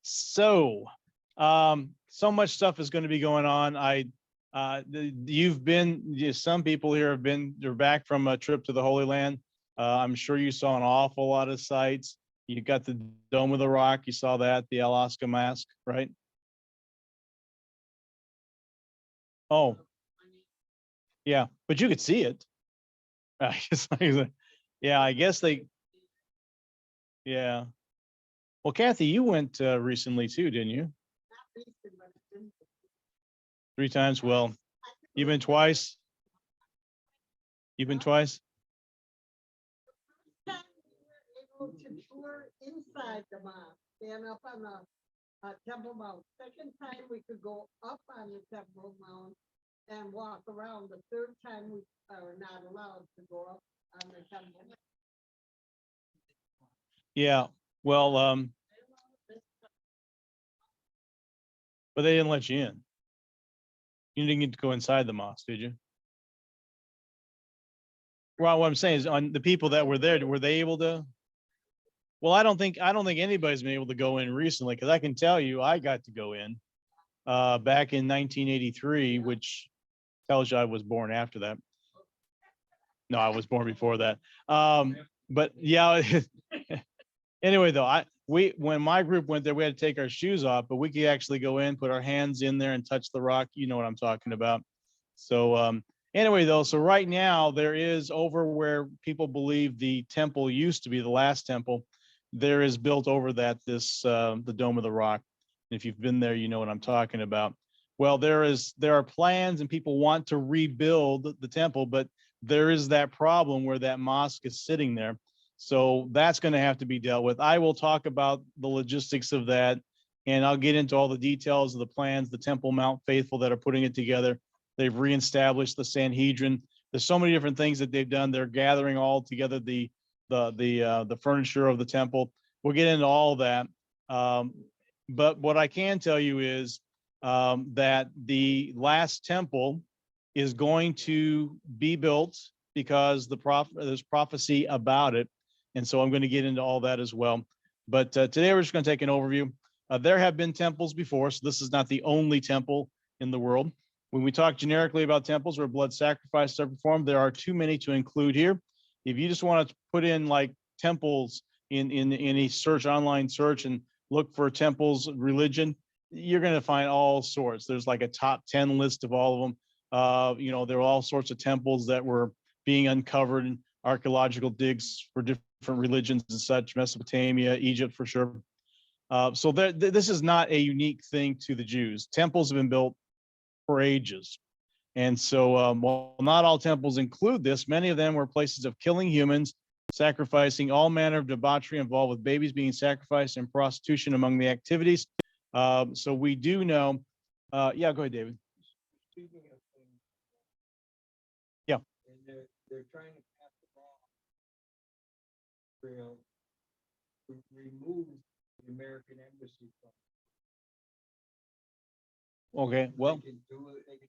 So, so much stuff is going to be going on. Some people here they're back from a trip to the Holy Land. I'm sure you saw an awful lot of sights. You got the Dome of the Rock. You saw that, the Alaska Mask, right? Oh, yeah, but you could see it. Yeah, I guess yeah. Well, Kathy, you went recently too, didn't you? 3 times. Well, you've been twice. You've been twice. Able to tour inside the mosque, stand up on the Temple Mount. Second time we could go up on the Temple Mount and walk around. The third time we are not allowed to go up on the Temple Mount. Yeah. Well, but they didn't let you in. You didn't get to go inside the mosque, did you? Well, what I'm saying is, on the people that were there, were they able to? Well, I don't think anybody's been able to go in recently, because I can tell you I got to go in back in 1983, which tells you I was born after that. No, I was born before that. But yeah, anyway, though, when my group went there, we had to take our shoes off, but we could actually go in, put our hands in there and touch the rock. You know what I'm talking about. So anyway, though, so right now there is, over where people believe the temple used to be, the last temple, there is built over that the Dome of the Rock. And if you've been there, you know what I'm talking about. Well, there are plans and people want to rebuild the temple, but there is that problem where that mosque is sitting there. So that's going to have to be dealt with. I will talk about the logistics of that, and I'll get into all the details of the plans, the Temple Mount Faithful that are putting it together. They've reestablished the Sanhedrin. There's so many different things that they've done. They're gathering all together the furniture of the temple. We'll get into all that. But what I can tell you is that the last temple is going to be built, because there's prophecy about it. And so I'm going to get into all that as well. But today we're just going to take an overview. There have been temples before, so this is not the only temple in the world. When we talk generically about temples where blood sacrifices are performed, there are too many to include here. If you just want to put in like temples in any search, online search, and look for temples religion, you're going to find all sorts. There's like a top 10 list of all of them. There are all sorts of temples that were being uncovered in archaeological digs for different religions and such, Mesopotamia, Egypt for sure. So this is not a unique thing to the Jews. Temples have been built for ages. And so while not all temples include this, many of them were places of killing humans, sacrificing, all manner of debauchery involved with babies being sacrificed, and prostitution among the activities. So we do know, yeah, go ahead, David. Yeah. And they're trying to pass the law to remove the American embassy from. Okay, well, they can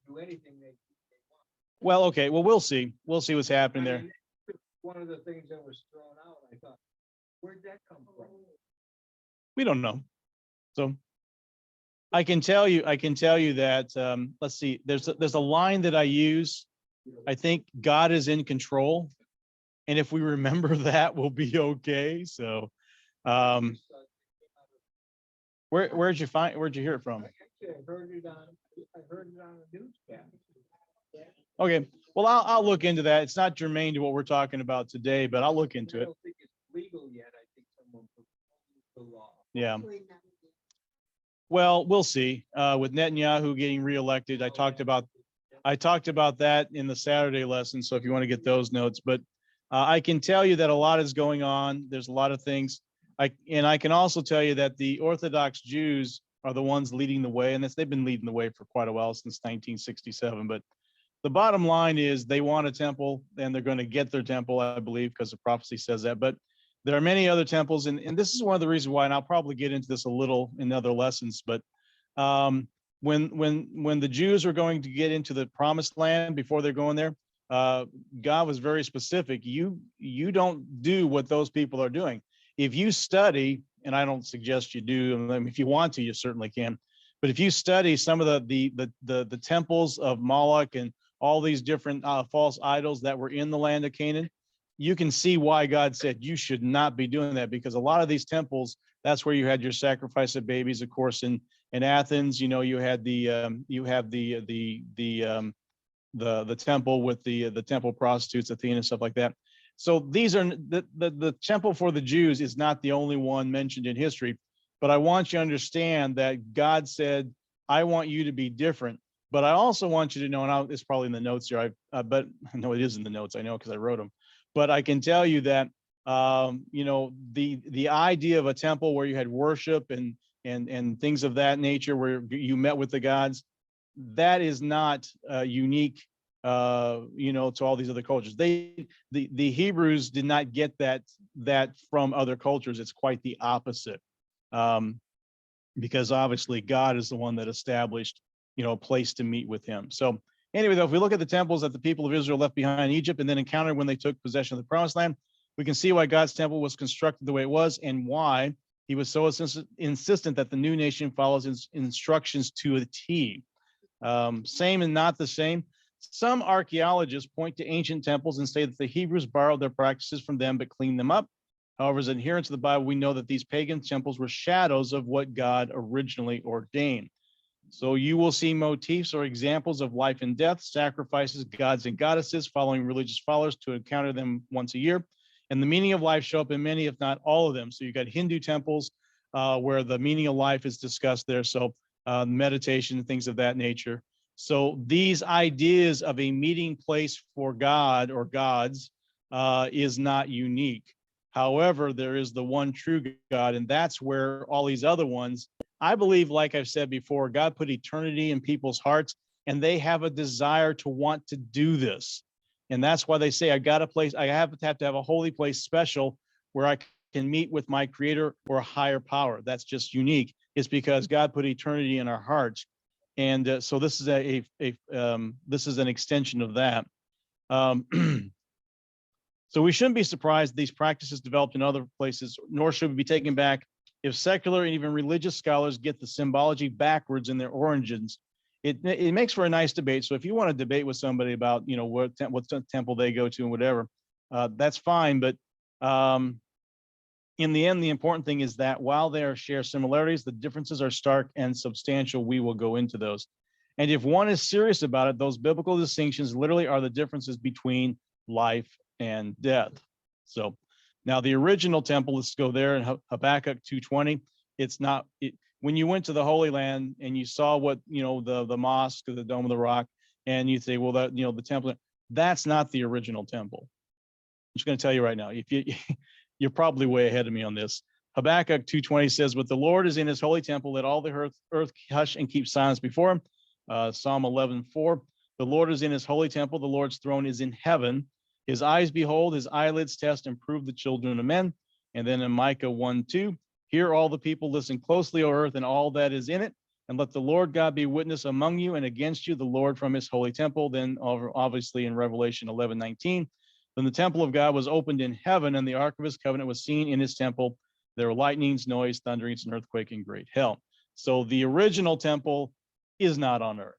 do anything they want. Well, okay, well, we'll see what's happening there. One of the things that was thrown out, I thought, where'd that come from? We don't know. So I can tell you that, let's see, there's a line that I use. I think God is in control. And if we remember that, we'll be okay. So where'd you hear it from? Actually, I heard it on a newscast. Okay, well, I'll look into that. It's not germane to what we're talking about today, but I'll look into it. I don't think it's legal yet. I think someone proposed the law. Yeah. Well, we'll see. With Netanyahu getting reelected, I talked about that in the Saturday lesson. So if you want to get those notes, but I can tell you that a lot is going on. There's a lot of things. I can also tell you that the Orthodox Jews are the ones leading the way, and they've been leading the way for quite a while, since 1967. But the bottom line is they want a temple, and they're going to get their temple, I believe, because the prophecy says that. But there are many other temples, and this is one of the reasons why, and I'll probably get into this a little in other lessons, but when the Jews are going to get into the promised land, before they're going there, God was very specific. You don't do what those people are doing. if you study, and I don't suggest you do, and I mean, if you want to, you certainly can. But if you study some of the temples of Moloch and all these different false idols that were in the land of Canaan, you can see why God said you should not be doing that, because a lot of these temples, that's where you had your sacrifice of babies. Of course, in Athens, you know, you had the temple with the temple prostitutes, Athena, stuff like that. So these are the temple for the Jews is not the only one mentioned in history, but I want you to understand that God said, I want you to be different, but I also want you to know, and it's probably in the notes here, but no, it is in the notes, I know, because I wrote them, but I can tell you that, you know, the idea of a temple where you had worship and things of that nature, where you met with the gods, that is not unique, you know, to all these other cultures. The Hebrews did not get that from other cultures. It's quite the opposite, because obviously God is the one that established, you know, a place to meet with him. So anyway, though, if we look at the temples that the people of Israel left behind in Egypt and then encountered when they took possession of the promised land, we can see why God's temple was constructed the way it was and why he was so insistent that the new nation follows his instructions to a T. Same and not the same. Some archaeologists point to ancient temples and say that the Hebrews borrowed their practices from them but cleaned them up. However, as adherents of the Bible, we know that these pagan temples were shadows of what God originally ordained. So you will see motifs or examples of life and death, sacrifices, gods and goddesses, following religious followers to encounter them once a year. And the meaning of life show up in many, if not all of them. So you got Hindu temples where the meaning of life is discussed there. So meditation, things of that nature. So these ideas of a meeting place for God or gods is not unique. However, there is the one true God, and that's where all these other ones, I believe, like I've said before, God put eternity in people's hearts, and they have a desire to want to do this. And that's why they say, I got a place, I have to have a holy place special where I can meet with my creator or a higher power. That's just unique. It's because God put eternity in our hearts. And so this is this is an extension of that. So we shouldn't be surprised these practices developed in other places, nor should we be taken back if secular and even religious scholars get the symbology backwards in their origins. It makes for a nice debate. So if you want to debate with somebody about, you know, what temple they go to and whatever, that's fine. But in the end, the important thing is that while there share similarities, the differences are stark and substantial. We will go into those. And if one is serious about it, those biblical distinctions literally are the differences between life and death. So now the original temple, let's go there in Habakkuk 2:20. It's not, when you went to the Holy Land and you saw what, you know, the mosque or the Dome of the Rock, and you say, well, that, you know, the temple, that's not the original temple. I'm just going to tell you right now, if you, you're probably way ahead of me on this. Habakkuk 2:20 says, but the Lord is in his holy temple, let all the earth hush and keep silence before him. Psalm 11:4, the Lord is in his holy temple, the Lord's throne is in heaven. His eyes behold, his eyelids test and prove the children of men. And then in Micah 1:2, hear all the people, listen closely, O earth, and all that is in it, and let the Lord God be witness among you and against you, the Lord from his holy temple. Then obviously in Revelation 11:19, then the temple of God was opened in heaven, and the ark of his covenant was seen in his temple. There were lightnings, noise, thunderings, and earthquake, and great hail. So the original temple is not on earth.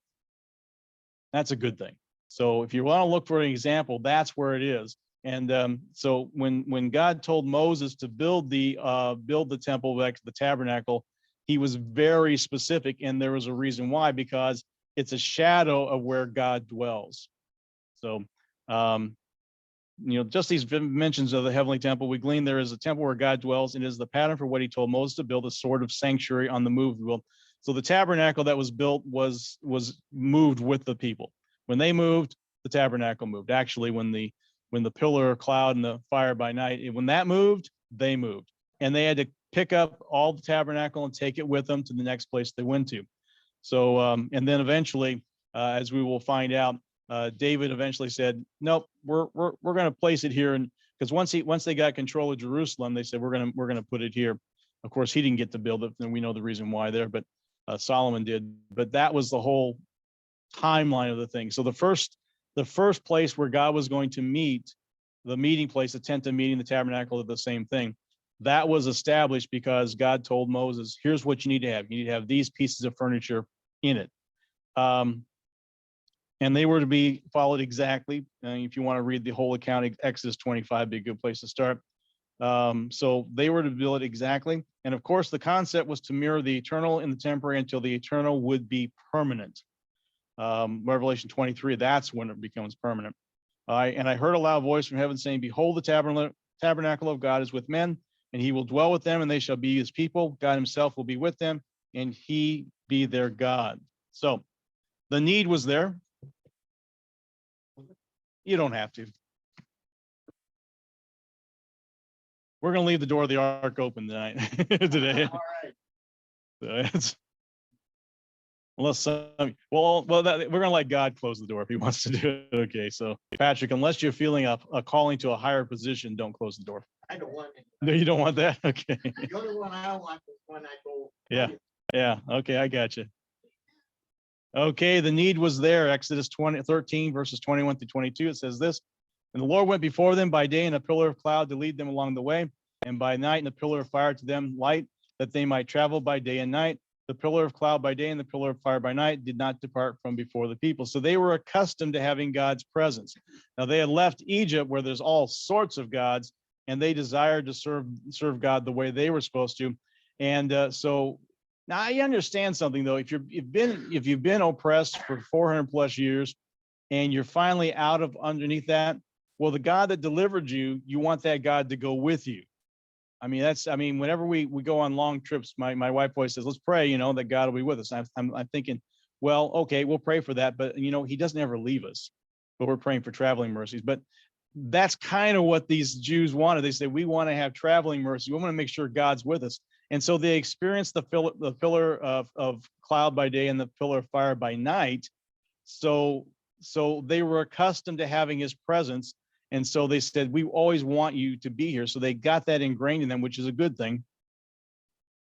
That's a good thing. So if you want to look for an example, that's where it is. And so when God told Moses to build the temple back to the tabernacle, he was very specific, and there was a reason why, because it's a shadow of where God dwells. So you know, just these mentions of the heavenly temple, we glean there is a temple where God dwells, and is the pattern for what he told Moses to build, a sort of sanctuary on the move. So the tabernacle that was built was moved with the people. When they moved, the tabernacle moved. Actually, when the pillar of cloud and the fire by night, when that moved, they moved. And they had to pick up all the tabernacle and take it with them to the next place they went to. So, and then eventually, as we will find out, David eventually said, nope, we're going to place it here. And because once they got control of Jerusalem, they said, we're going to put it here. Of course, he didn't get to build it, and we know the reason why there, but Solomon did. But that was the whole timeline of the thing. So the first place where God was going to meet, the meeting place, the tent of meeting, the tabernacle, are the same thing. That was established because God told Moses, here's what you need to have. You need to have these pieces of furniture in it. And they were to be followed exactly. If you want to read the whole account, Exodus 25 be a good place to start. So they were to build it exactly. And of course, the concept was to mirror the eternal in the temporary until the eternal would be permanent. Revelation 23, that's when it becomes permanent. And I heard a loud voice from heaven saying, behold, the tabernacle of God is with men, and he will dwell with them, and they shall be his people. God himself will be with them, and he be their God. So the need was there. You don't have to. We're going to leave the door of the ark open tonight, today. All right. So it's, unless some, well, we're going to let God close the door if he wants to do it. Okay, so Patrick, unless you're feeling a calling to a higher position, don't close the door. I don't want it. No, you don't want that? Okay. The only one I want is when I go. Yeah. Yeah. Okay, I got you. Okay, the need was there. Exodus 13, verses 21 through 22. It says this, and the Lord went before them by day in a pillar of cloud to lead them along the way, and by night in a pillar of fire to them light, that they might travel by day and night. The pillar of cloud by day and the pillar of fire by night did not depart from before the people. So they were accustomed to having God's presence. Now they had left Egypt where there's all sorts of gods, and they desired to serve God the way they were supposed to. And so now I understand something though. If you've been oppressed for 400 plus years, and you're finally out of underneath that, well, the God that delivered you, you want that God to go with you. I mean, whenever we go on long trips, my wife always says, let's pray, that God will be with us. I'm thinking, well, okay, we'll pray for that. But, he doesn't ever leave us, but we're praying for traveling mercies. But that's kind of what these Jews wanted. They said, we want to have traveling mercy. We want to make sure God's with us. And so they experienced the pillar of cloud by day and the pillar of fire by night. So they were accustomed to having his presence. And so they said, we always want you to be here. So they got that ingrained in them, which is a good thing.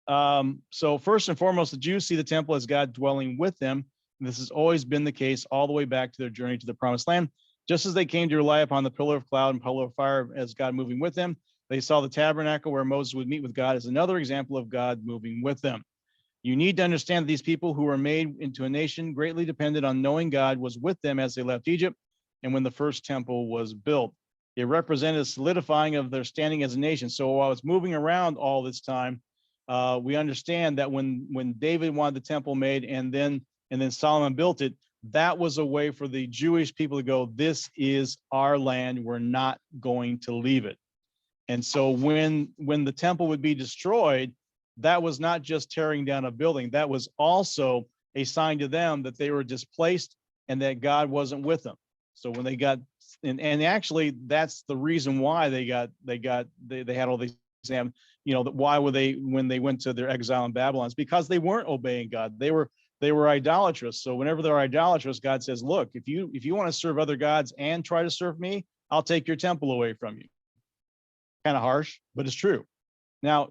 So first and foremost, the Jews see the temple as God dwelling with them. And this has always been the case all the way back to their journey to the promised land. Just as they came to rely upon the pillar of cloud and pillar of fire as God moving with them, they saw the tabernacle where Moses would meet with God as another example of God moving with them. You need to understand that these people who were made into a nation greatly depended on knowing God was with them as they left Egypt and when the first temple was built. It represented a solidifying of their standing as a nation. So while it's moving around all this time, we understand that when David wanted the temple made and then Solomon built it, that was a way for the Jewish people to go, this is our land, we're not going to leave it. And so when the temple would be destroyed, that was not just tearing down a building, that was also a sign to them that they were displaced and that God wasn't with them. So when they got, and actually that's the reason why they had all these, why were they, when they went to their exile in Babylon, it's because they weren't obeying God. They were idolatrous. So whenever they're idolatrous, God says, look, if you want to serve other gods and try to serve me, I'll take your temple away from you. Kind of harsh, but it's true. Now,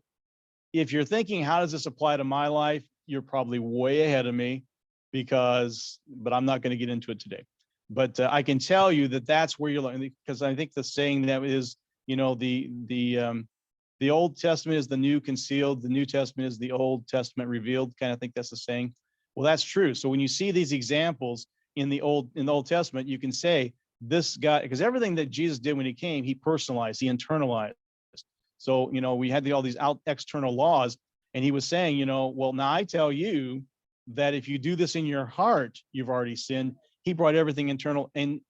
if you're thinking, how does this apply to my life? You're probably way ahead of me but I'm not going to get into it today. But I can tell you that that's where you're learning, because I think the saying that is, the Old Testament is the new concealed, the New Testament is the Old Testament revealed. Kind of think that's the saying. Well, that's true. So when you see these examples in the Old Testament, you can say this guy, because everything that Jesus did when he came, he personalized, he internalized. So, we had all these external laws, and he was saying, well, now I tell you that if you do this in your heart, you've already sinned. He brought everything internal, and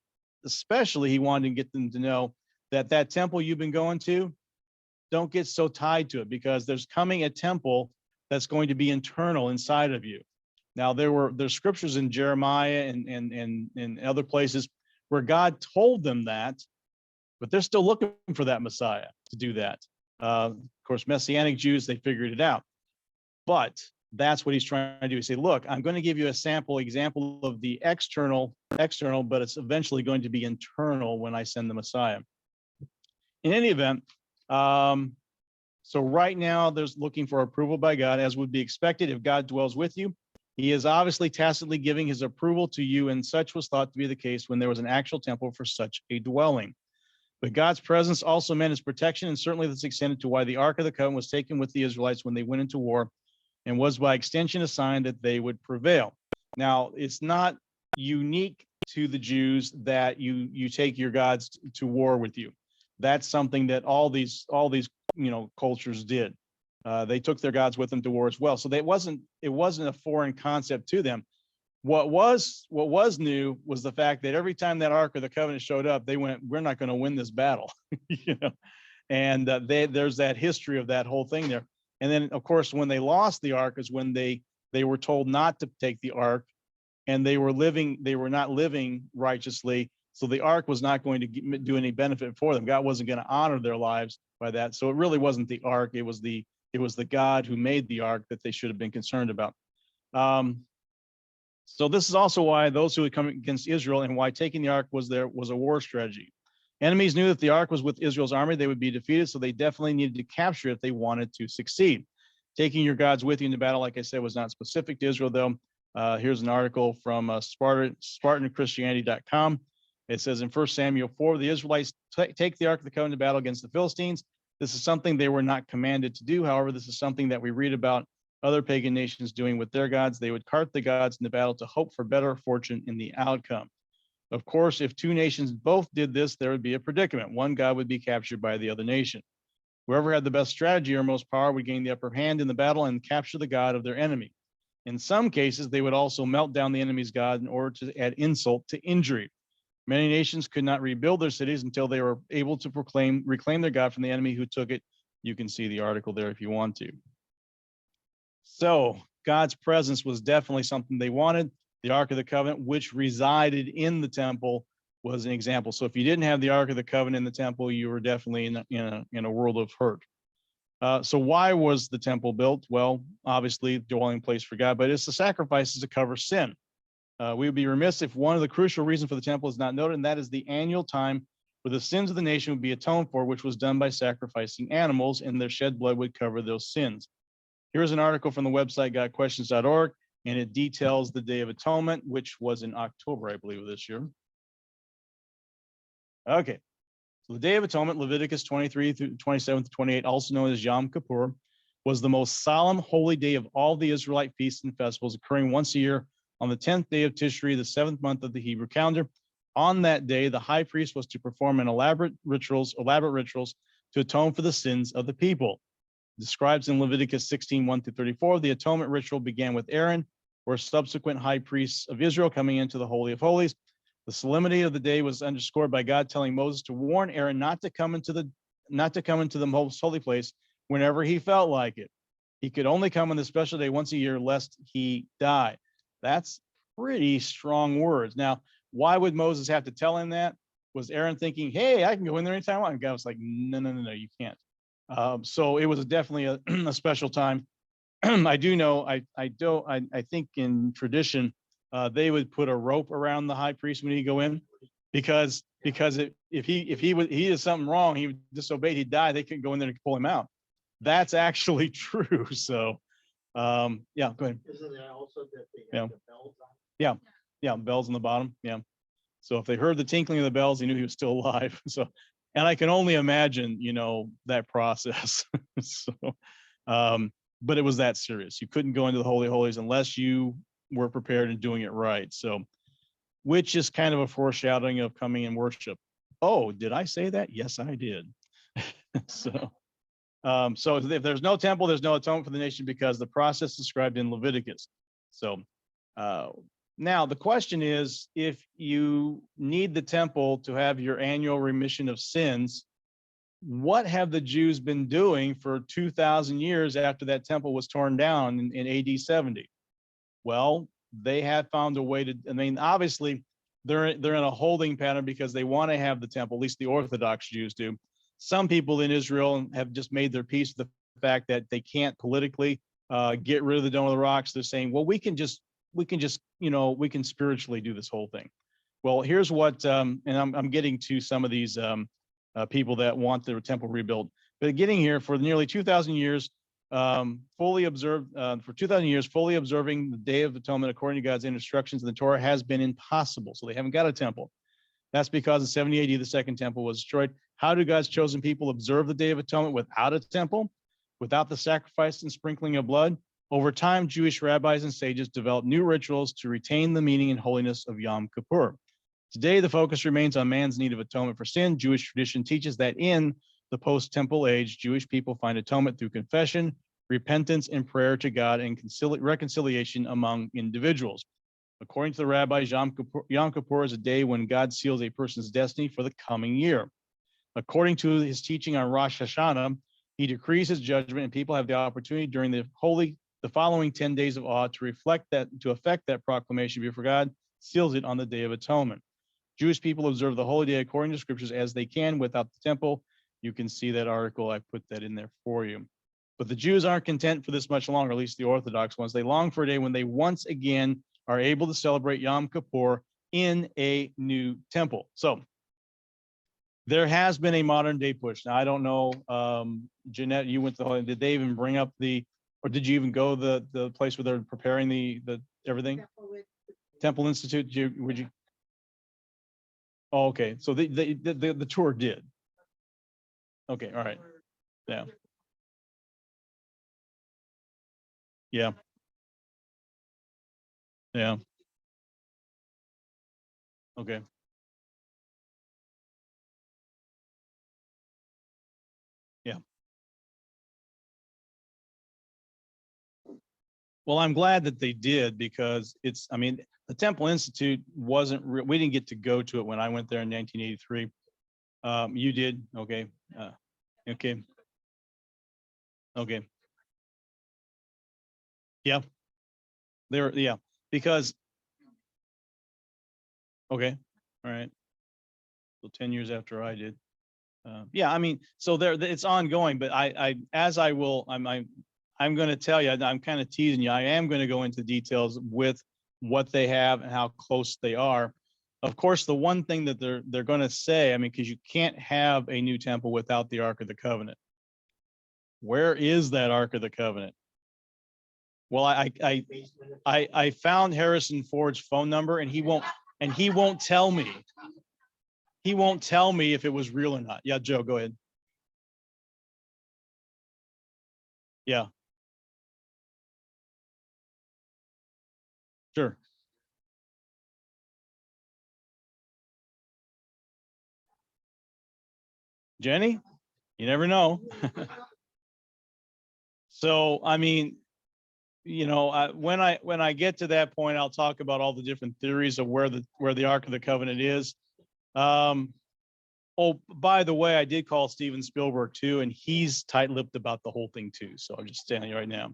especially he wanted to get them to know that temple you've been going to, don't get so tied to it, because there's coming a temple that's going to be internal inside of you. Now, there's scriptures in Jeremiah and other places where God told them that, but they're still looking for that Messiah to do that. Of course, Messianic Jews, they figured it out, but that's what he's trying to do. He say, look, I'm going to give you a sample example of the external, but it's eventually going to be internal when I send the Messiah. In any event, so right now there's looking for approval by God, as would be expected if God dwells with you. He is obviously tacitly giving his approval to you, and such was thought to be the case when there was an actual temple for such a dwelling. But God's presence also meant his protection, and certainly this extended to why the Ark of the Covenant was taken with the Israelites when they went into war, and was by extension a sign that they would prevail. Now, it's not unique to the Jews that you take your gods to war with you. That's something that all these cultures did. They took their gods with them to war as well. So it wasn't a foreign concept to them. What was new was the fact that every time that Ark of the Covenant showed up, they went, "We're not going to win this battle," And there's that history of that whole thing there. And then, of course, when they lost the Ark is when they were told not to take the Ark, and they were not living righteously. So the Ark was not going to do any benefit for them. God wasn't going to honor their lives by that. So it really wasn't the Ark. It was the God who made the Ark that they should have been concerned about. So this is also why those who had come against Israel, and why taking the Ark was a war strategy. Enemies knew that the Ark was with Israel's army, they would be defeated, so they definitely needed to capture it if they wanted to succeed. Taking your gods with you into battle, like I said, was not specific to Israel, though. Here's an article from SpartanChristianity.com. It says in 1 Samuel 4, the Israelites take the Ark of the Covenant to battle against the Philistines. This is something they were not commanded to do. However, this is something that we read about other pagan nations doing with their gods. They would cart the gods into battle to hope for better fortune in the outcome. Of course, if two nations both did this, there would be a predicament. One god would be captured by the other nation. Whoever had the best strategy or most power would gain the upper hand in the battle and capture the god of their enemy. In some cases, they would also melt down the enemy's god in order to add insult to injury. Many nations could not rebuild their cities until they were able to reclaim their god from the enemy who took it. You can see the article there if you want to. So God's presence was definitely something they wanted. The Ark of the Covenant, which resided in the temple, was an example. So if you didn't have the Ark of the Covenant in the temple, you were definitely in a world of hurt. So why was the temple built? Well, obviously, dwelling place for God, but it's the sacrifices to cover sin. We would be remiss if one of the crucial reasons for the temple is not noted, and that is the annual time where the sins of the nation would be atoned for, which was done by sacrificing animals, and their shed blood would cover those sins. Here's an article from the website godquestions.org, and it details the Day of Atonement, which was in October, I believe, of this year. Okay, so the Day of Atonement, Leviticus 23 through 27 to 28, also known as Yom Kippur, was the most solemn holy day of all the Israelite feasts and festivals, occurring once a year on the 10th day of Tishri, the 7th month of the Hebrew calendar. On that day, the high priest was to perform elaborate rituals to atone for the sins of the people. Describes in Leviticus 16, 1 through 34, the atonement ritual began with Aaron, or subsequent high priests of Israel coming into the Holy of Holies. The solemnity of the day was underscored by God telling Moses to warn Aaron not to come into the most holy place whenever he felt like it. He could only come on this special day once a year, lest he die. That's pretty strong words. Now, why would Moses have to tell him that? Was Aaron thinking, "Hey, I can go in there anytime I want"? And God was like, "No, you can't." So it was definitely a special time. I do know, I think in tradition, they would put a rope around the high priest when he go in, because if he did something wrong, he disobeyed, he'd die. They couldn't go in there to pull him out. That's actually true. So, yeah, go ahead. Isn't it also that they Yeah. have the bells on? Yeah, bells on the bottom. Yeah. So if they heard the tinkling of the bells, he knew he was still alive. So, and I can only imagine, that process. So, but it was that serious. You couldn't go into the Holy of Holies unless you were prepared and doing it right. So, which is kind of a foreshadowing of coming in worship. Oh, did I say that? Yes, I did. So if there's no temple, there's no atonement for the nation, because the process described in Leviticus. So, now the question is, if you need the temple to have your annual remission of sins, what have the Jews been doing for 2,000 years after that temple was torn down in AD 70? Well, they have found a way to, obviously they're in a holding pattern because they want to have the temple, at least the Orthodox Jews do. Some people in Israel have just made their peace with the fact that they can't politically get rid of the Dome of the Rocks. They're saying, well, we can spiritually do this whole thing. Well, here's what, and I'm getting to some of these people that want their temple rebuilt. But getting here, for nearly 2,000 years, fully observing the Day of Atonement according to God's instructions in the Torah has been impossible. So they haven't got a temple. That's because in 70 AD, the second temple was destroyed. How do God's chosen people observe the Day of Atonement without a temple, without the sacrifice and sprinkling of blood? Over time, Jewish rabbis and sages developed new rituals to retain the meaning and holiness of Yom Kippur. Today, the focus remains on man's need of atonement for sin. Jewish tradition teaches that in the post-temple age, Jewish people find atonement through confession, repentance, and prayer to God, and reconciliation among individuals. According to the rabbis, Yom Kippur is a day when God seals a person's destiny for the coming year. According to his teaching on Rosh Hashanah, he decrees his judgment, and people have the opportunity during the following 10 days of awe to affect that proclamation before God seals it on the Day of Atonement. Jewish people observe the holy day according to scriptures as they can without the temple. You can see that article. I put that in there for you. But the Jews aren't content for this much longer, at least the Orthodox ones. They long for a day when they once again are able to celebrate Yom Kippur in a new temple. So there has been a modern day push. Now, I don't know, Jeanette, you went to the, did they even bring up or did you even go the place where they're preparing the everything? Temple Institute, would you? Oh, okay, so the tour did. Okay, all right, yeah. Yeah. Yeah. Okay. Yeah. Well, I'm glad that they did because I mean, the Temple Institute we didn't get to go to it when I went there in 1983. You did? Okay. Okay. Okay. Yeah. Yeah, because, okay. All right. So 10 years after I did. Yeah, I mean, so it's ongoing, but I'm going to tell you, I'm kind of teasing you. I am going to go into details with what they have and how close they are. Of course, the one thing that they're going to say, I mean, because you can't have a new temple without the Ark of the Covenant. Where is that Ark of the Covenant? Well, I found Harrison Ford's phone number, and he won't tell me. He won't tell me if it was real or not. Yeah, Joe, go ahead. Yeah. Sure. Jenny, you never know. So, I mean, when I get to that point, I'll talk about all the different theories of where the Ark of the Covenant is. Oh, by the way, I did call Steven Spielberg too, and he's tight-lipped about the whole thing too. So I'm just telling you right now.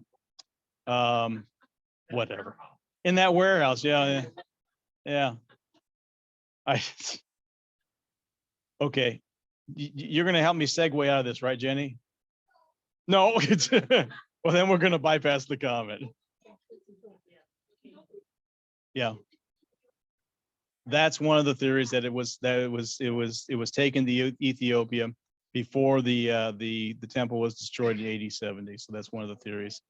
Whatever. In that warehouse, yeah. Okay. You're going to help me segue out of this, right, Jenny? No. Well, then we're going to bypass the comment. Yeah. That's one of the theories, that it was taken to Ethiopia before the temple was destroyed in AD 70. So that's one of the theories.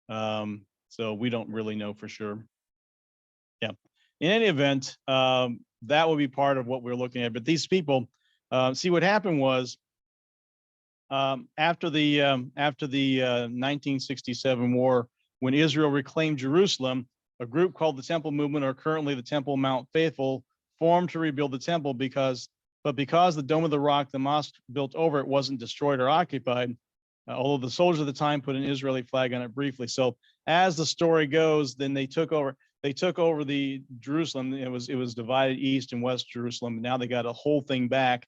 So we don't really know for sure. Yeah. In any event, that will be part of what we're looking at. But these people, see, what happened was, after the 1967 war, when Israel reclaimed Jerusalem, a group called the Temple Movement, or currently the Temple Mount Faithful, formed to rebuild the temple because the Dome of the Rock, the mosque built over it, wasn't destroyed or occupied, although the soldiers at the time put an Israeli flag on it briefly. So as the story goes, then they took over the Jerusalem. It was divided east and west Jerusalem. Now they got a whole thing back.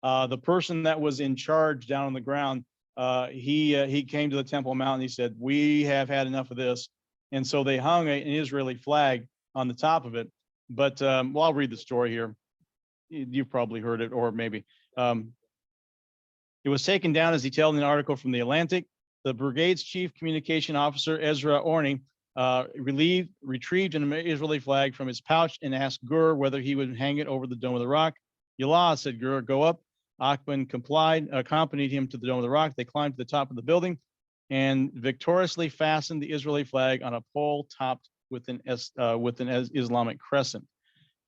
The person that was in charge down on the ground, he came to the Temple Mount and he said, "We have had enough of this." And so they hung an Israeli flag on the top of it. But well, I'll read the story here. You've probably heard it, or maybe. It was taken down, as detailed in an article from The Atlantic. The brigade's chief communication officer, Ezra Orney, retrieved an Israeli flag from his pouch and asked Gur whether he would hang it over the Dome of the Rock. Yallah, said Gur, "Go up." Achman complied, accompanied him to the Dome of the Rock. They climbed to the top of the building and victoriously fastened the Israeli flag on a pole topped with an Islamic crescent.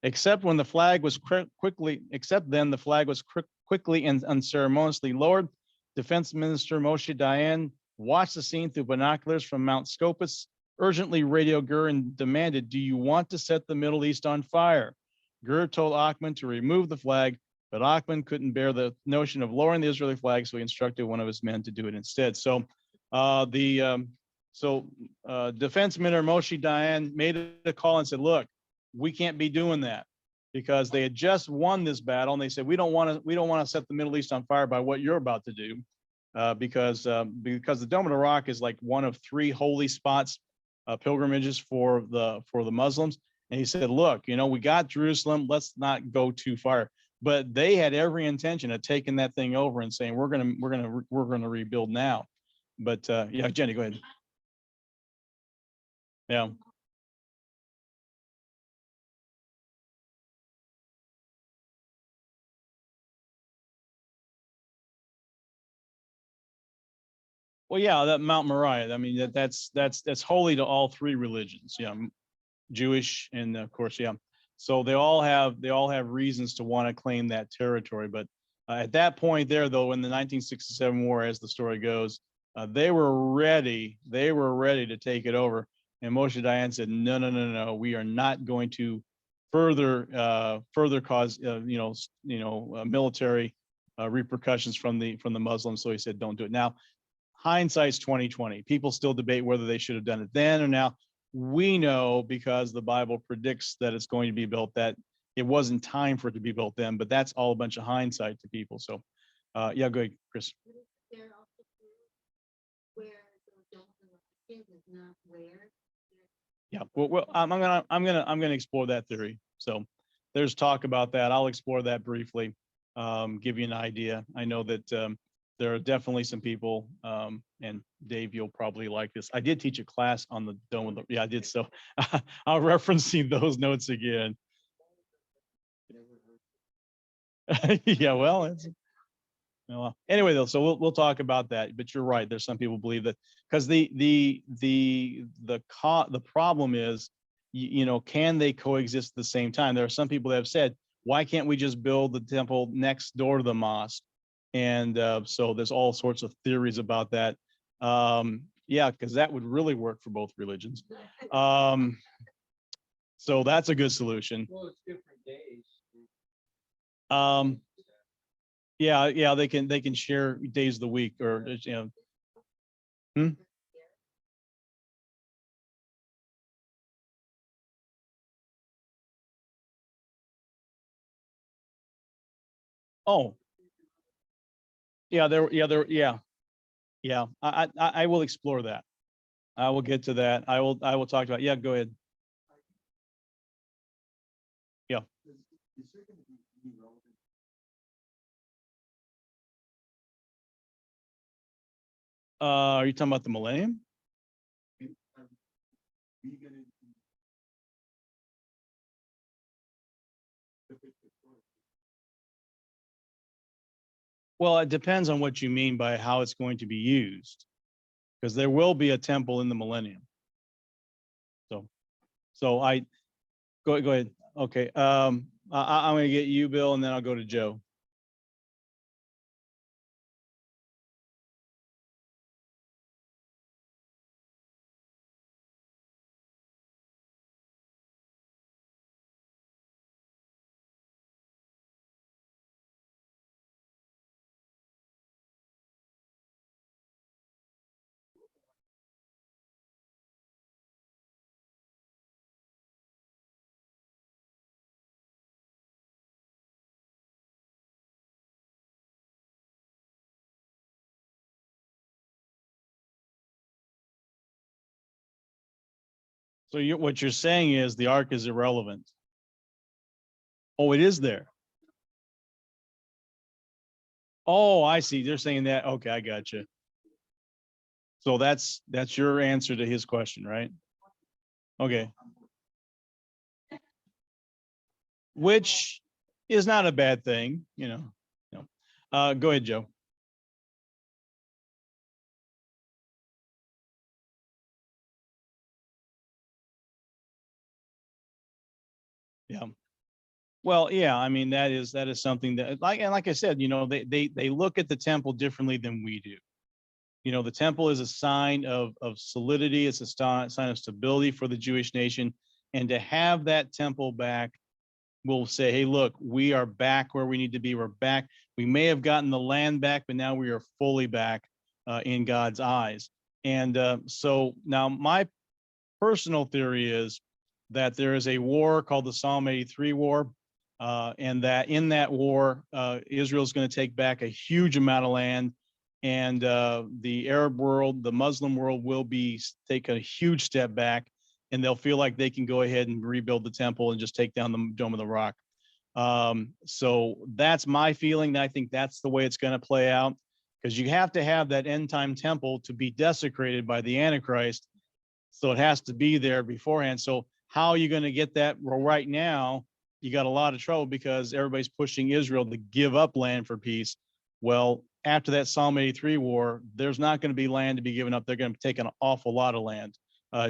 except when the flag was quickly and unceremoniously lowered. Defense Minister Moshe Dayan watched the scene through binoculars from Mount Scopus, urgently radioed Gur and demanded, "Do you want to set the Middle East on fire?" Gur told Achman to remove the flag, but Achman couldn't bear the notion of lowering the Israeli flag, so he instructed one of his men to do it instead. So Defense Minister Moshe Dayan made a call and said, "Look, we can't be doing that," because they had just won this battle, and they said, "We don't want to set the Middle East on fire by what you're about to do," because the Dome of the Rock is like one of 3 holy spots, pilgrimages for the Muslims. And he said, "Look, we got Jerusalem. Let's not go too far." But they had every intention of taking that thing over and saying, "We're gonna rebuild now." But yeah, Jenny, go ahead. Yeah. Well, yeah, that Mount Moriah. I mean, that's holy to all 3 religions. Yeah, Jewish and of course, yeah. So they all have reasons to want to claim that territory. But at that point there, though, in the 1967 war, as the story goes, they were ready. They were ready to take it over. And Moshe Dayan said, "No, no, no, no. We are not going to further cause military repercussions from the Muslims." So he said, "Don't do it." Now, hindsight's 2020. People still debate whether they should have done it then or now. We know, because the Bible predicts that it's going to be built, that it wasn't time for it to be built then, but that's all a bunch of hindsight to people. So yeah, go ahead, Chris. Yeah, well, I'm gonna explore that theory. So there's talk about that. I'll explore that briefly, give you an idea. I know that there are definitely some people, and Dave, you'll probably like this. I did teach a class on the dome of the, yeah, I did. So I'll referencing those notes again. Yeah, well, anyway, though, so we'll talk about that. But you're right. There's some people believe that, because the problem is, can they coexist at the same time? There are some people that have said, why can't we just build the temple next door to the mosque? And so there's all sorts of theories about that. Yeah, because that would really work for both religions. So that's a good solution. Well, it's different days. Yeah, they can share days of the week, or Hmm? Oh, yeah. I will explore that. I will get to that. I will talk about. Yeah, go ahead. Yeah. Are you talking about the millennium? Well, it depends on what you mean by how it's going to be used, because there will be a temple in the millennium. So I go ahead. Okay. I'm going to get you, Bill, and then I'll go to Joe. So what you're saying is the ark is irrelevant. Oh, it is there. Oh, I see. They're saying that. Okay, I got you. So that's your answer to his question, right? Okay. Which is not a bad thing, No. Go ahead, Joe. Yeah. Well, yeah, I mean, that is something that, like I said, they look at the temple differently than we do. The temple is a sign of solidity. It's a sign of stability for the Jewish nation. And to have that temple back will say, hey, look, we are back where we need to be. We're back. We may have gotten the land back, but now we are fully back in God's eyes. And so now my personal theory is that there is a war called the Psalm 83 war. And that in that war, Israel is going to take back a huge amount of land. And the Arab world, the Muslim world will take a huge step back, and they'll feel like they can go ahead and rebuild the temple and just take down the Dome of the Rock. So that's my feeling. I think that's the way it's going to play out, because you have to have that end time temple to be desecrated by the Antichrist. So it has to be there beforehand. So how are you going to get that? Well, right now, you got a lot of trouble because everybody's pushing Israel to give up land for peace. Well, after that Psalm 83 war, there's not going to be land to be given up. They're going to take an awful lot of land.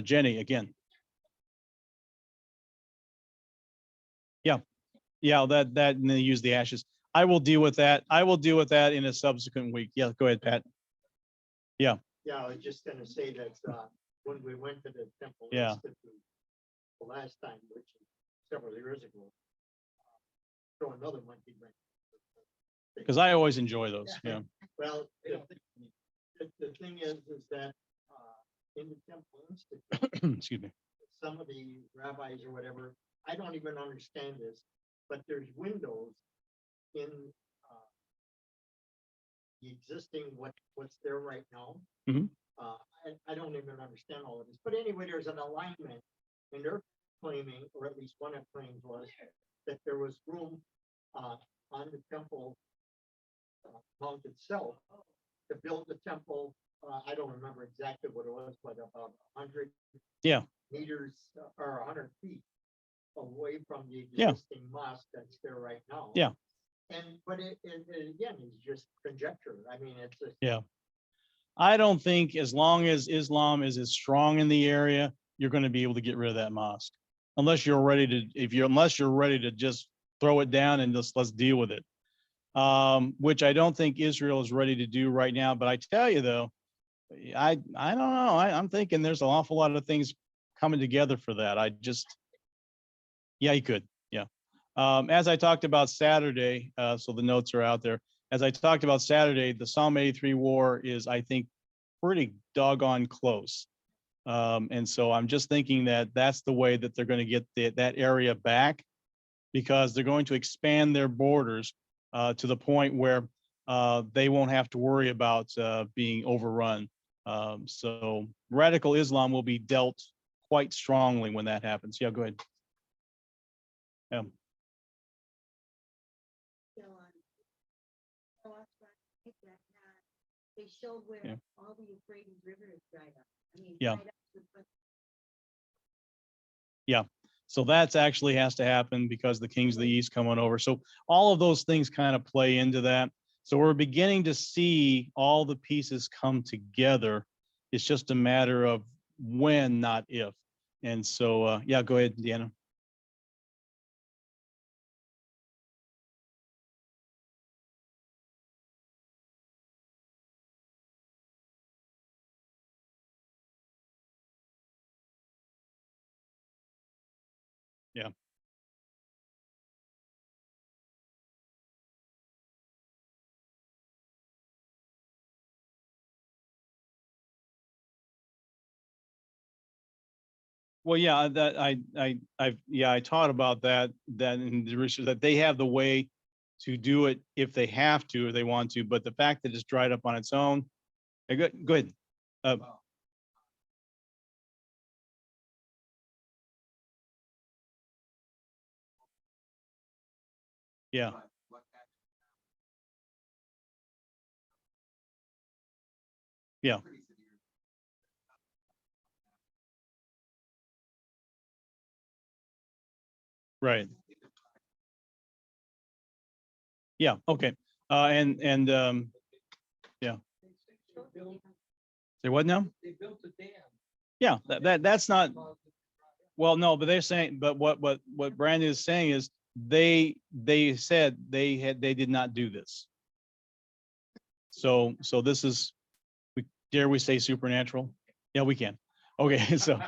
Jenny, again. Yeah. Yeah, that and then use the ashes. I will deal with that. I will deal with that in a subsequent week. Yeah, go ahead, Pat. Yeah. Yeah, I was just gonna say that, when we went to the Temple Yeah. Institute the last time, which is several years ago, throw another monkey wrench. Because I always enjoy those. Yeah. Well, the thing is that, in the Temple Institute, Excuse me. some of the rabbis or whatever, I don't even understand this, but there's windows in, the existing, what's there right now. Mhm. I don't even understand all of this, but anyway, there's an alignment, and they're claiming, or at least one of the claims was, that there was room, on the temple, mount itself, to build the temple. I don't remember exactly what it was, but about 100 Yeah. meters, or 100 feet away from the Yeah. existing mosque that's there right now. Yeah. But it again is just conjecture. I mean, it's just. Yeah. I don't think as long as Islam is as strong in the area, you're going to be able to get rid of that mosque. Unless you're ready to just throw it down and let's deal with it. Which I don't think Israel is ready to do right now. But I tell you though, I don't know. I'm thinking there's an awful lot of things coming together for that. Yeah, you could. Yeah. As I talked about Saturday, so the notes are out there. As I talked about Saturday, the Psalm 83 war is, I think, pretty doggone close. And so I'm just thinking that that's the way that they're going to get that area back, because they're going to expand their borders to the point where they won't have to worry about being overrun. So radical Islam will be dealt quite strongly when that happens. Yeah, go ahead. Yeah. They showed where Yeah. all the Euphrates River is dried up. I mean, Yeah. dried up to- Yeah. So that's actually has to happen because the kings of the east coming over. So all of those things kind of play into that. So we're beginning to see all the pieces come together. It's just a matter of when, not if. And so, yeah, go ahead, Deanna. Yeah. Well, yeah, that I taught about that in the research, that they have the way to do it if they have to or they want to, but the fact that it's dried up on its own. Go ahead. Yeah. Yeah. Right. Yeah. Okay. And yeah. Say what now? They built a dam. Yeah. That's not. Well, no, but they're saying, but what Brandon is saying is they said they did not do this. So this is, dare we say supernatural? Yeah, we can. Okay, so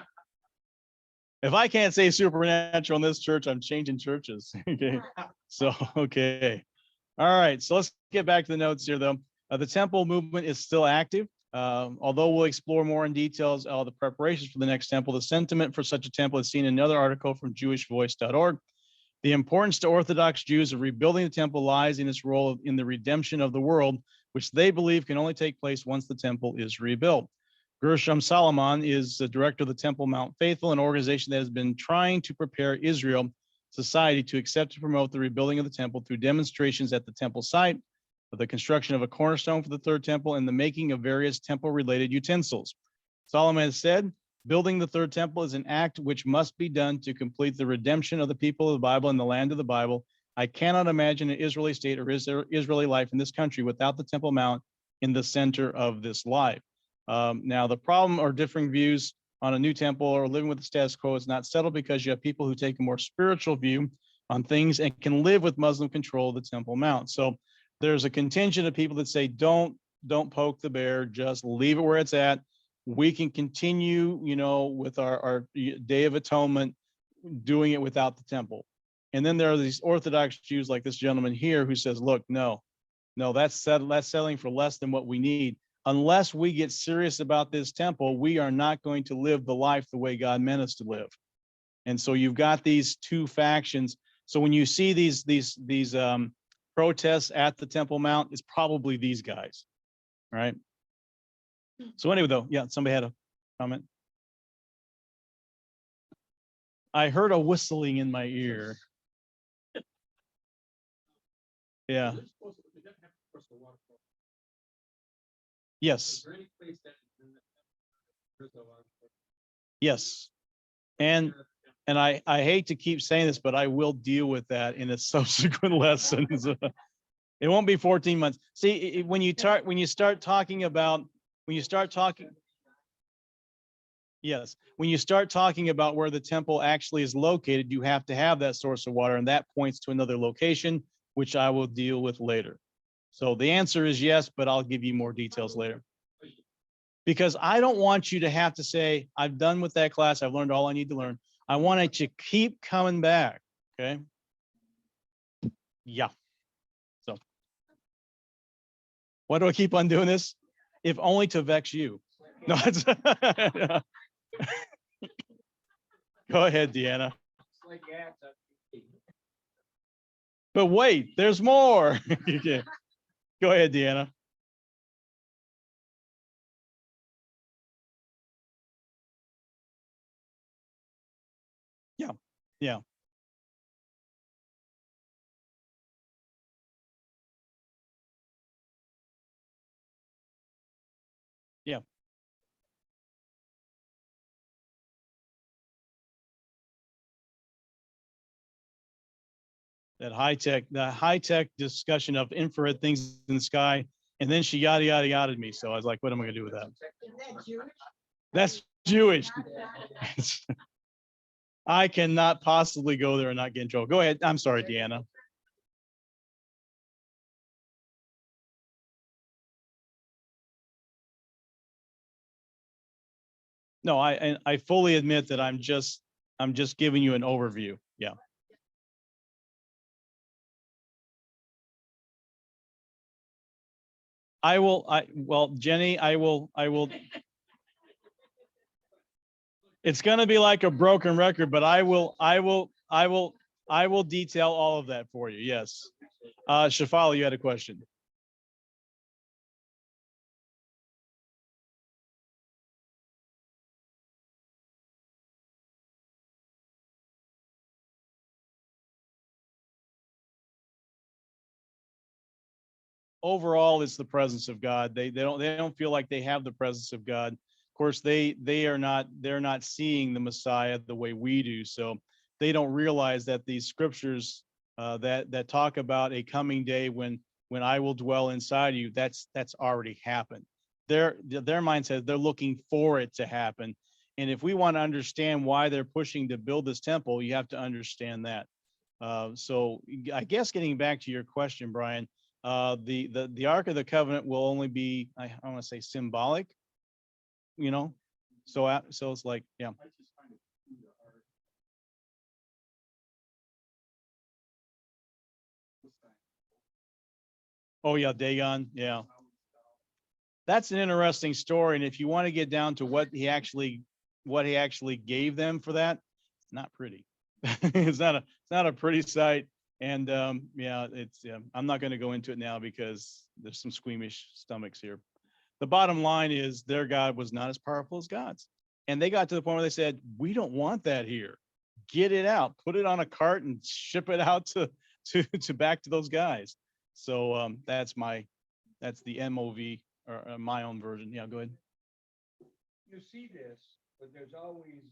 if I can't say supernatural in this church, I'm changing churches. Okay, so okay. All right, so let's get back to the notes here, though. The temple movement is still active. Although we'll explore more in details all the preparations for the next temple, the sentiment for such a temple is seen in another article from jewishvoice.org. The importance to Orthodox Jews of rebuilding the temple lies in its role in the redemption of the world, which they believe can only take place once the temple is rebuilt. Gershom Solomon is the director of the Temple Mount Faithful, an organization that has been trying to prepare Israel society to accept and promote the rebuilding of the temple through demonstrations at the temple site, the construction of a cornerstone for the third temple, and the making of various temple-related utensils. Solomon has said, building the third temple is an act which must be done to complete the redemption of the people of the Bible and the land of the Bible. I cannot imagine an Israeli state or Israeli life in this country without the Temple Mount in the center of this life. Now, the problem or differing views on a new temple or living with the status quo is not settled because you have people who take a more spiritual view on things and can live with Muslim control of the Temple Mount. So there's a contingent of people that say, don't poke the bear, just leave it where it's at. We can continue, with our Day of Atonement, doing it without the temple. And then there are these Orthodox Jews like this gentleman here who says, look, no, that's settling for less than what we need. Unless we get serious about this temple, we are not going to live the life the way God meant us to live. And so you've got these two factions. So when you see these protests at the Temple Mount, it's probably these guys, right? So anyway, though, yeah, somebody had a comment. I heard a whistling in my ear. Yeah. Yes. Yes. And I hate to keep saying this, but I will deal with that in a subsequent lessons. It won't be 14 months. See, when you start talking about where the temple actually is located, you have to have that source of water, and that points to another location, which I will deal with later. So the answer is yes, but I'll give you more details later. Because I don't want you to have to say, I've done with that class, I've learned all I need to learn. I want it to keep coming back, okay? Yeah. So why do I keep on doing this? If only to vex you. No, it's go ahead, Deanna. But wait, there's more. Go ahead, Deanna. Yeah, yeah. Yeah. The high tech discussion of infrared things in the sky. And then she yada, yada, yada me. So I was like, what am I going to do with that? That's Jewish. I cannot possibly go there and not get in trouble. Go ahead. I'm sorry, Deanna. No, I fully admit that I'm just giving you an overview. Yeah. Well, Jenny, I will. It's going to be like a broken record, but I will detail all of that for you. Yes. Shafali, you had a question. Overall, it's the presence of God. They don't feel like they have the presence of God. Of course, they're not seeing the Messiah the way we do. So they don't realize that these scriptures that talk about a coming day when I will dwell inside you, that's already happened. Their mindset, they're looking for it to happen. And if we want to understand why they're pushing to build this temple, you have to understand that. So I guess getting back to your question, Brian, the Ark of the Covenant will only be, I want to say symbolic, you know? So, so it's like, yeah. Oh yeah, Dagon, yeah. That's an interesting story. And if you want to get down to what he actually gave them for that, it's not pretty. It's not a pretty sight. And yeah, it's, I'm not going to go into it now because there's some squeamish stomachs here. The bottom line is their God was not as powerful as God's. And they got to the point where they said, we don't want that here. Get it out, put it on a cart and ship it out to back to those guys. So that's the MOV or my own version. Yeah, go ahead. You see this, but there's always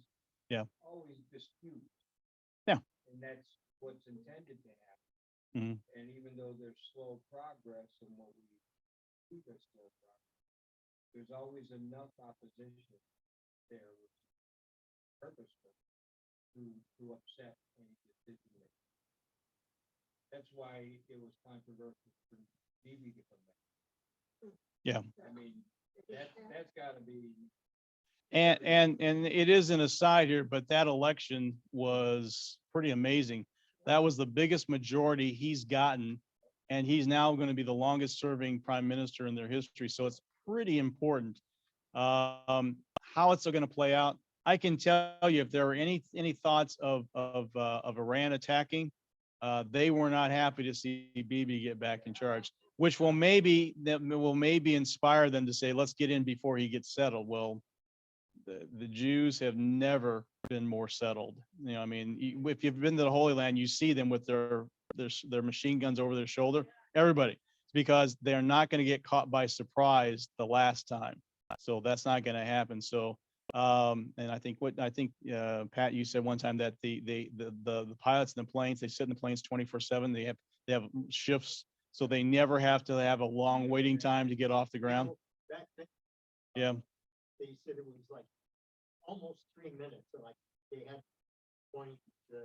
Yeah. always dispute. Yeah. And that's what's intended to happen. Mhm. And even though there's slow progress in what we do, there's slow progress, there's always enough opposition there, which is purposeful, to upset any decision maker. That's why it was controversial for Bibi to come back. Yeah. I mean, that's gotta be. And it is an aside here, but that election was pretty amazing. That was the biggest majority he's gotten, and he's now going to be the longest serving prime minister in their history. So it's pretty important. How it's going to play out, I can tell you if there were any thoughts of Iran attacking, they were not happy to see Bibi get back in charge, which will maybe inspire them to say, let's get in before he gets settled. Well, the Jews have never been more settled. You know, I mean, if you've been to the Holy Land, you see them with their machine guns over their shoulder. Everybody, it's because they're not going to get caught by surprise the last time. So that's not going to happen. So, and I think Pat, you said one time that the pilots in the planes, they sit in the planes 24/7. They have shifts, so they never have to have a long waiting time to get off the ground. Yeah. They said it was like almost 3 minutes, so like they had 20 to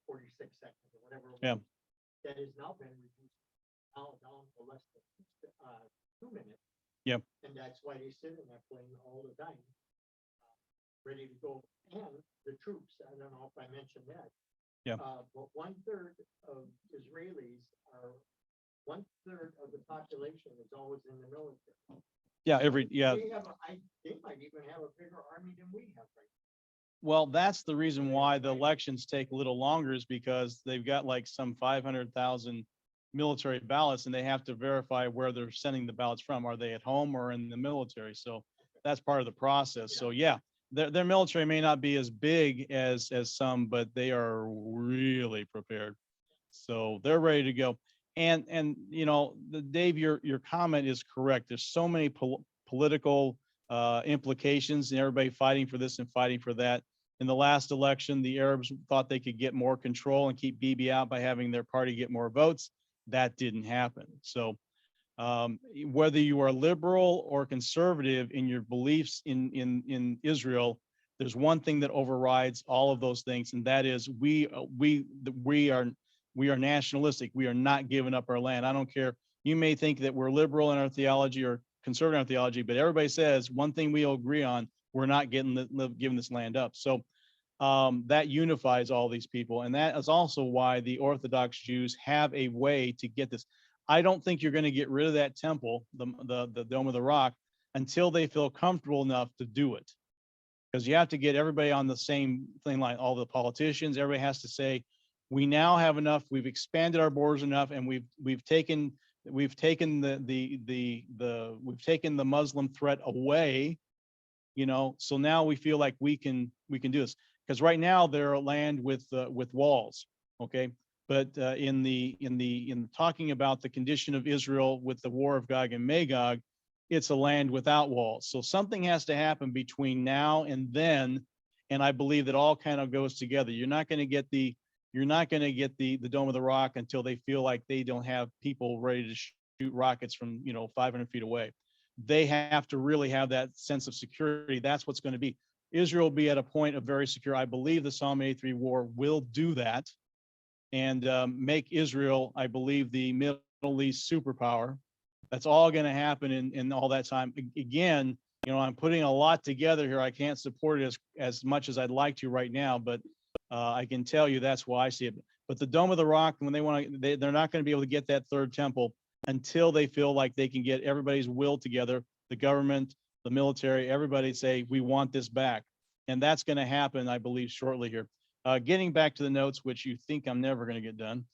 46 seconds or whatever. Yeah. That has now been reduced down to less than 2 minutes. Yep. And that's why they sit in that plane all the time, ready to go. And the troops, I don't know if I mentioned that. Yeah. But 1/3 of Israelis are 1/3 of the population is always in the military. Yeah. They might even have a bigger army than we have right now. Well, that's the reason why the elections take a little longer is because they've got like some 500,000 military ballots and they have to verify where they're sending the ballots from. Are they at home or in the military? So that's part of the process. So yeah, their military may not be as big as some, but they are really prepared. So they're ready to go. And you know, Dave, your comment is correct. There's so many political implications and everybody fighting for this and fighting for that. In the last election, the Arabs thought they could get more control and keep Bibi out by having their party get more votes. That didn't happen. So whether you are liberal or conservative in your beliefs in Israel, there's one thing that overrides all of those things, and that is we are nationalistic. We are not giving up our land. I don't care. You may think that we're liberal in our theology or conservative in our theology, but everybody says one thing we all agree on: we're not giving this land up. So that unifies all these people, and that is also why the Orthodox Jews have a way to get this. I don't think you're going to get rid of that temple, the Dome of the Rock, until they feel comfortable enough to do it, because you have to get everybody on the same thing, like all the politicians. Everybody has to say, we now have enough. We've expanded our borders enough, and we've taken the Muslim threat away. You know, so now we feel like we can do this, because right now they're a land with walls. Okay, but in talking about the condition of Israel with the war of Gog and Magog, it's a land without walls. So something has to happen between now and then, and I believe that all kind of goes together. You're not going to get the Dome of the Rock until they feel like they don't have people ready to shoot rockets from 500 feet away. They have to really have that sense of security. That's what's going to be. Israel will be at a point of very secure. I believe the Psalm 83 war will do that. and make Israel, I believe, the Middle East superpower. That's all going to happen in all that time. Again, I'm putting a lot together here. I can't support it as much as I'd like to right now, but I can tell you that's why I see it. But the Dome of the Rock, when they want to, they're not going to be able to get that third temple until they feel like they can get everybody's will together, the government, the military, everybody say, we want this back. And that's going to happen, I believe, shortly here. Getting back to the notes, which you think I'm never going to get done.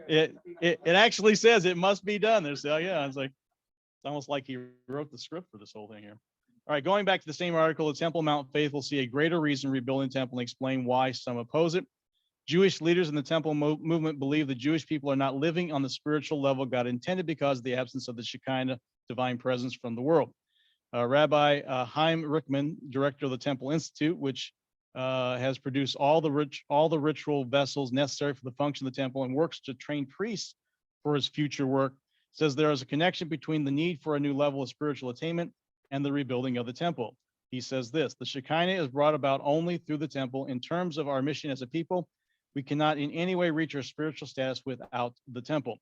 It actually says it must be done. There's yeah, it's like it's almost like he wrote the script for this whole thing here. All right, going back to the same article, the Temple Mount faithful see a greater reason rebuilding the temple and explain why some oppose it. Jewish leaders in the temple movement believe the Jewish people are not living on the spiritual level God intended because of the absence of the Shekinah divine presence from the world. Rabbi Chaim Rickman, director of the Temple Institute, which has produced all the ritual vessels necessary for the function of the temple and works to train priests for his future work, says there is a connection between the need for a new level of spiritual attainment and the rebuilding of the temple. He says this, the Shekinah is brought about only through the temple. In terms of our mission as a people, we cannot in any way reach our spiritual status without the temple.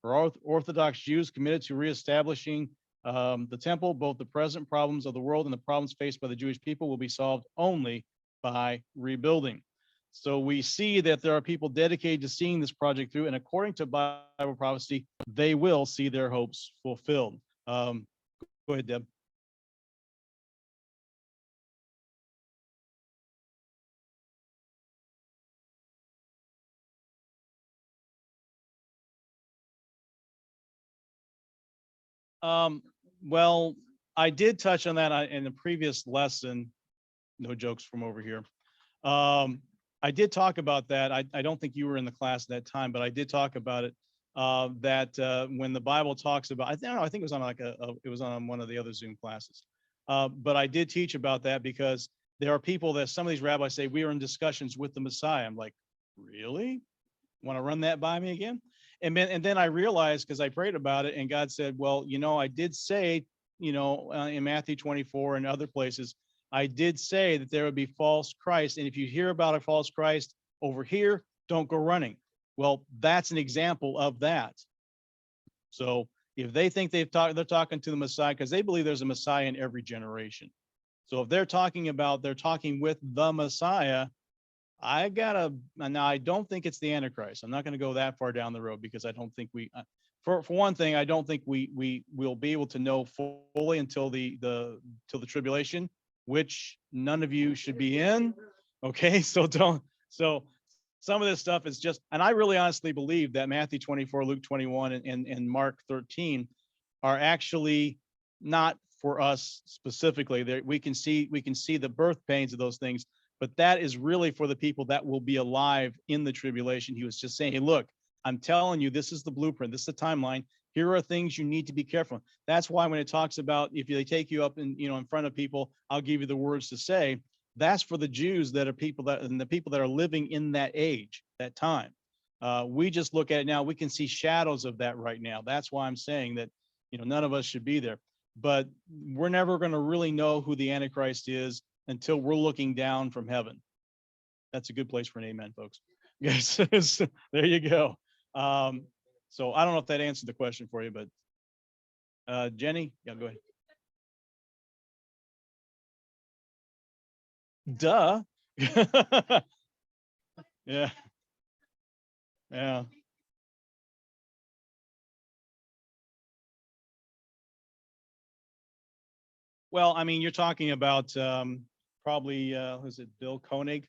For Orthodox Jews committed to reestablishing the temple, both the present problems of the world and the problems faced by the Jewish people will be solved only by rebuilding. So we see that there are people dedicated to seeing this project through, and according to Bible prophecy, they will see their hopes fulfilled. Go ahead, Deb. Well, I did touch on that in the previous lesson. No jokes from over here. I did talk about that. I don't think you were in the class at that time, but I did talk about it. That when the Bible talks about, I don't know, I think it was on it was on one of the other Zoom classes. But I did teach about that because there are people that some of these rabbis say we are in discussions with the Messiah. I'm like, really? Want to run that by me again? And then I realized, because I prayed about it, and God said, well, I did say, in Matthew 24 and other places, I did say that there would be false Christ. And if you hear about a false Christ over here, don't go running. Well, that's an example of that. So if they think they're talking to the Messiah, because they believe there's a Messiah in every generation. So if they're talking with the Messiah, now I don't think it's the Antichrist. I'm not going to go that far down the road because I don't think we, for one thing, I don't think we will be able to know fully until the tribulation, which none of you should be in. Okay, so some of this stuff is just, and I really honestly believe that Matthew 24, Luke 21, and Mark 13 are actually not for us specifically. We can see the birth pains of those things. But that is really for the people that will be alive in the tribulation. He was just saying, hey, look, I'm telling you, this is the blueprint. This is the timeline. Here are things you need to be careful. That's why when it talks about if they take you up and in front of people, I'll give you the words to say. That's for the Jews that are the people that are living in that age, that time. We just look at it now. We can see shadows of that right now. That's why I'm saying that none of us should be there. But we're never going to really know who the Antichrist is until we're looking down from heaven. That's a good place for an amen, folks. Yes, there you go. So I don't know if that answered the question for you, but Jenny, yeah, go ahead. Duh. Yeah. Yeah. Well, I mean, you're talking about probably, was it Bill Koenig,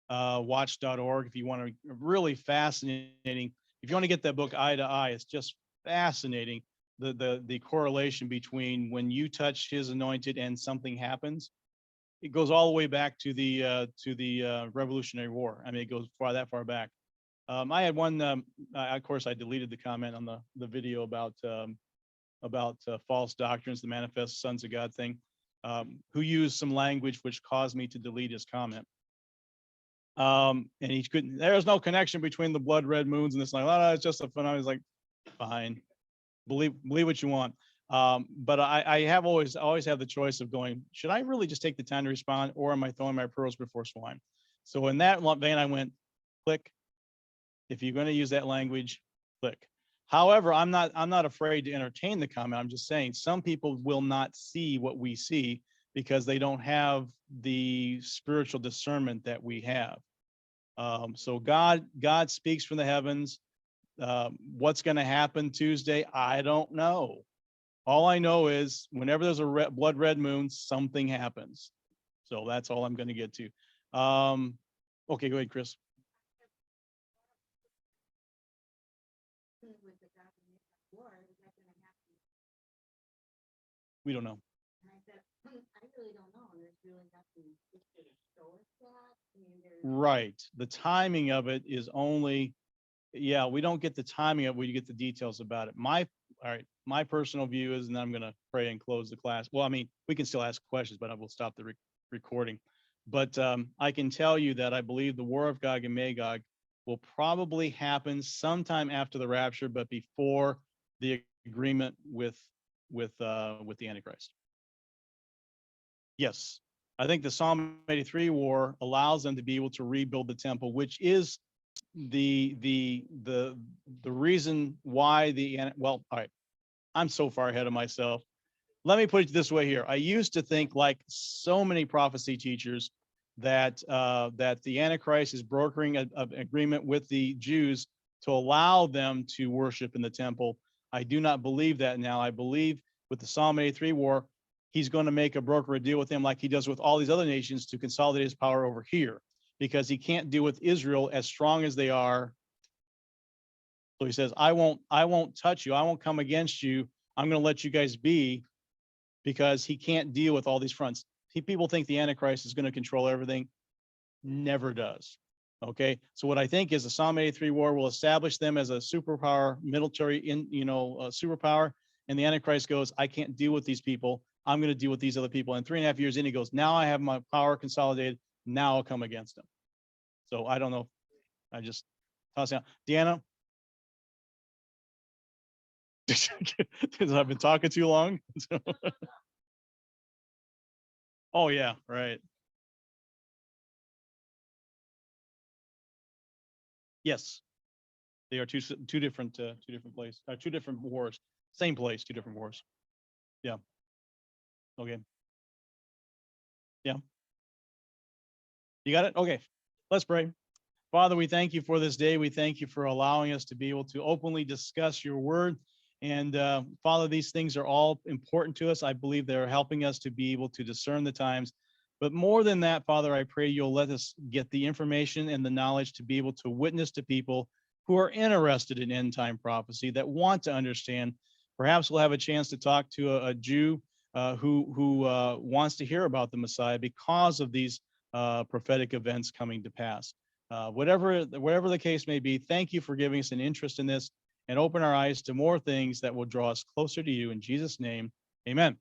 watch.org. If you want to really fascinating, if you want to get that book Eye to Eye, it's just fascinating. The correlation between when you touch his anointed and something happens. It goes all the way back to the Revolutionary War. I mean, it goes that far back. I had one, of course, I deleted the comment on the video about false doctrines, the manifest sons of God thing, who used some language which caused me to delete his comment. And he couldn't, there's no connection between the blood red moons and this, like, oh, it's just a phenomenon. He's like, fine, believe what you want. But I have always have the choice of going, should I really just take the time to respond, or am I throwing my pearls before swine? So in that vein, I went, click. If you're going to use that language, click. However, I'm not afraid to entertain the comment. I'm just saying some people will not see what we see because they don't have the spiritual discernment that we have. So God speaks from the heavens. What's going to happen Tuesday? I don't know. All I know is whenever there's a blood red moon, something happens. So that's all I'm going to get to. Okay, go ahead, Chris. With the government war, is that gonna happen? We don't know. And I said, I really don't know, and there's really nothing to show us that, I mean, there's. Right. The timing of it is only, yeah, we don't get the timing of it, we get the details about it. All right, my personal view is, and I'm going to pray and close the class. Well, I mean, we can still ask questions, but I will stop the recording. But I can tell you that I believe the war of Gog and Magog will probably happen sometime after the rapture, but before the agreement with the Antichrist. Yes, I think the Psalm 83 war allows them to be able to rebuild the temple, which is the reason why well, all right, I'm so far ahead of myself. Let me put it this way here. I used to think, like so many prophecy teachers, that that the Antichrist is brokering an agreement with the Jews to allow them to worship in the temple. I do not believe that now. I believe with the Psalm 83 war, he's going to make a broker a deal with them like he does with all these other nations to consolidate his power over here, because he can't deal with Israel as strong as they are. So he says, I won't touch you. I won't come against you. I'm going to let you guys be, because he can't deal with all these fronts. People think the Antichrist is going to control everything. Never does. Okay. So what I think is the Psalm 83 war will establish them as a superpower, military superpower. And the Antichrist goes, I can't deal with these people. I'm going to deal with these other people. And 3.5 years in, he goes, now I have my power consolidated. Now I'll come against them. So I don't know. I just toss out. Deanna? Because I've been talking too long. Oh yeah, right. Yes, they are two different places, two different wars. Same place, two different wars. Yeah. Okay. Yeah. You got it. Okay. Let's pray. Father, we thank you for this day. We thank you for allowing us to be able to openly discuss your word. And Father, these things are all important to us. I believe they're helping us to be able to discern the times. But more than that, Father, I pray you'll let us get the information and the knowledge to be able to witness to people who are interested in end time prophecy, that want to understand. Perhaps we'll have a chance to talk to a Jew who wants to hear about the Messiah because of these prophetic events coming to pass. Whatever the case may be, thank you for giving us an interest in this and open our eyes to more things that will draw us closer to you. In Jesus' name, amen.